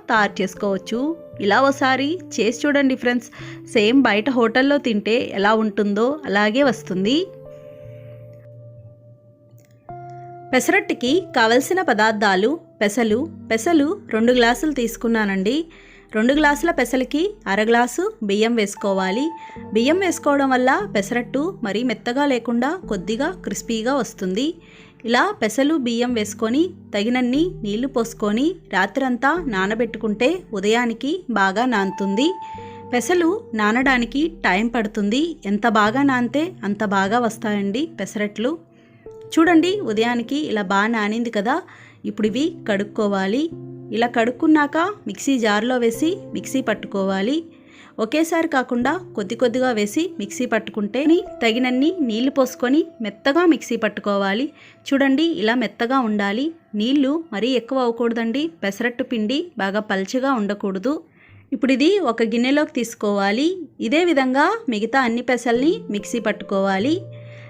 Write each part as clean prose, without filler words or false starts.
తయారు చేసుకోవచ్చు. ఇలా ఒకసారి చేసి చూడండి ఫ్రెండ్స్. సేమ్ బయట హోటల్లో తింటే ఎలా ఉంటుందో అలాగే వస్తుంది. పెసరట్టుకి కావలసిన పదార్థాలు: పెసలు 2 గ్లాసులు తీసుకున్నానండి. 2 గ్లాసుల పెసలకి అరగ్లాసు బియ్యం వేసుకోవాలి. బియ్యం వేసుకోవడం వల్ల పెసరట్టు మరీ మెత్తగా లేకుండా కొద్దిగా క్రిస్పీగా వస్తుంది. ఇలా పెసలు బియ్యం వేసుకొని తగినన్ని నీళ్లు పోసుకొని రాత్రంతా నానబెట్టుకుంటే ఉదయానికి బాగా నానుతుంది. పెసలు నానడానికి టైం పడుతుంది. ఎంత బాగా నానితే అంత బాగా వస్తాయండి పెసరట్లు. చూడండి, ఉదయానికి ఇలా బాగా నానింది కదా. ఇప్పుడు ఇవి కడుక్కోవాలి. ఇలా కడుక్కున్నాక మిక్సీ జార్లో వేసి మిక్సీ పట్టుకోవాలి. ఒకేసారి కాకుండా కొద్ది కొద్దిగా వేసి మిక్సీ పట్టుకుంటే తగినన్ని నీళ్లు పోసుకొని మెత్తగా మిక్సీ పట్టుకోవాలి. చూడండి, ఇలా మెత్తగా ఉండాలి. నీళ్లు మరీ ఎక్కువ అవ్వకూడదండి. పెసరట్టు పిండి బాగా పల్చగా ఉండకూడదు. ఇప్పుడు ఇది ఒక గిన్నెలోకి తీసుకోవాలి. ఇదే విధంగా మిగతా అన్ని పెసల్ని మిక్సీ పట్టుకోవాలి.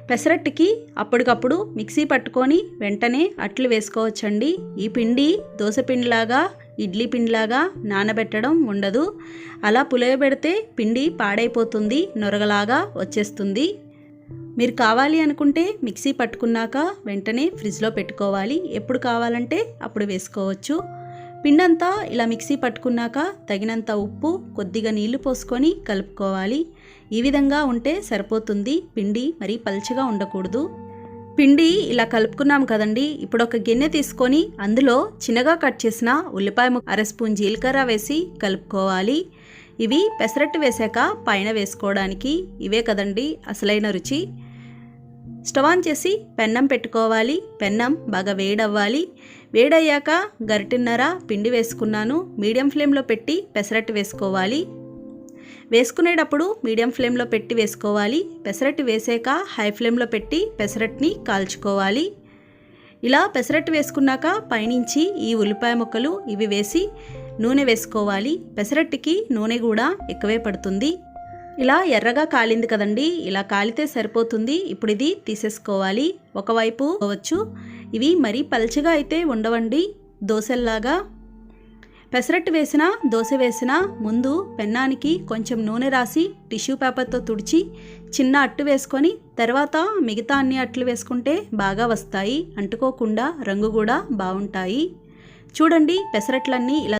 పెసరట్టుకి అప్పటికప్పుడు మిక్సీ పట్టుకొని వెంటనే అట్లు వేసుకోవచ్చండి. ఈ పిండి దోశ పిండిలాగా ఇడ్లీ పిండిలాగా నానబెట్టడం ఉండదు. అలా పులియబెడితే పిండి పాడైపోతుంది, నొరగలాగా వచ్చేస్తుంది. మీరు కావాలి అనుకుంటే మిక్సీ పట్టుకున్నాక వెంటనే ఫ్రిడ్జ్లో పెట్టుకోవాలి. ఎప్పుడు కావాలంటే అప్పుడు వేసుకోవచ్చు. పిండంతా ఇలా మిక్సీ పట్టుకున్నాక తగినంత ఉప్పు, కొద్దిగా నీళ్లు పోసుకొని కలుపుకోవాలి. ఈ విధంగా ఉంటే సరిపోతుంది. పిండి మరీ పల్చగా ఉండకూడదు. పిండి ఇలా కలుపుకున్నాం కదండి. ఇప్పుడు ఒక గిన్నె తీసుకొని అందులో చిన్నగా కట్ చేసిన ఉల్లిపాయ అర స్పూన్ జీలకర్ర వేసి కలుపుకోవాలి. ఇవి పెసరట్టు వేసాక పైన వేసుకోవడానికి. ఇవే కదండి అసలైన రుచి. స్టవ్ ఆన్ చేసి పెన్నం పెట్టుకోవాలి. పెన్నం బాగా వేడవ్వాలి. వేడయ్యాక గరిటెన్నర పిండి వేసుకున్నాను. మీడియం ఫ్లేమ్లో పెట్టి పెసరట్టు వేసుకోవాలి. వేసుకునేటప్పుడు మీడియం ఫ్లేమ్లో పెట్టి వేసుకోవాలి. పెసరట్టు వేసాక హై ఫ్లేమ్లో పెట్టి పెసరట్టుని కాల్చుకోవాలి. ఇలా పెసరట్టు వేసుకున్నాక పైనుంచి ఈ ఉల్లిపాయ ముక్కలు ఇవి వేసి నూనె వేసుకోవాలి. పెసరట్టుకి నూనె కూడా ఎక్కువే పడుతుంది. ఇలా ఎర్రగా కాలింది కదండి. ఇలా కాలితే సరిపోతుంది. ఇప్పుడు ఇది తీసేసుకోవాలి. ఒకవైపు పోవచ్చు. ఇవి మరీ పల్చగా అయితే ఉండవండి, దోశల్లాగా. పెసరట్టు వేసిన దోశ వేసిన ముందు పెన్నానికి కొంచెం నూనె రాసి టిష్యూ పేపర్తో తుడిచి చిన్న అట్టు వేసుకొని తర్వాత మిగతా అన్ని అట్లు వేసుకుంటే బాగా వస్తాయి. అంటుకోకుండా రంగు కూడా బాగుంటాయి. చూడండి, పెసరట్లన్నీ ఇలా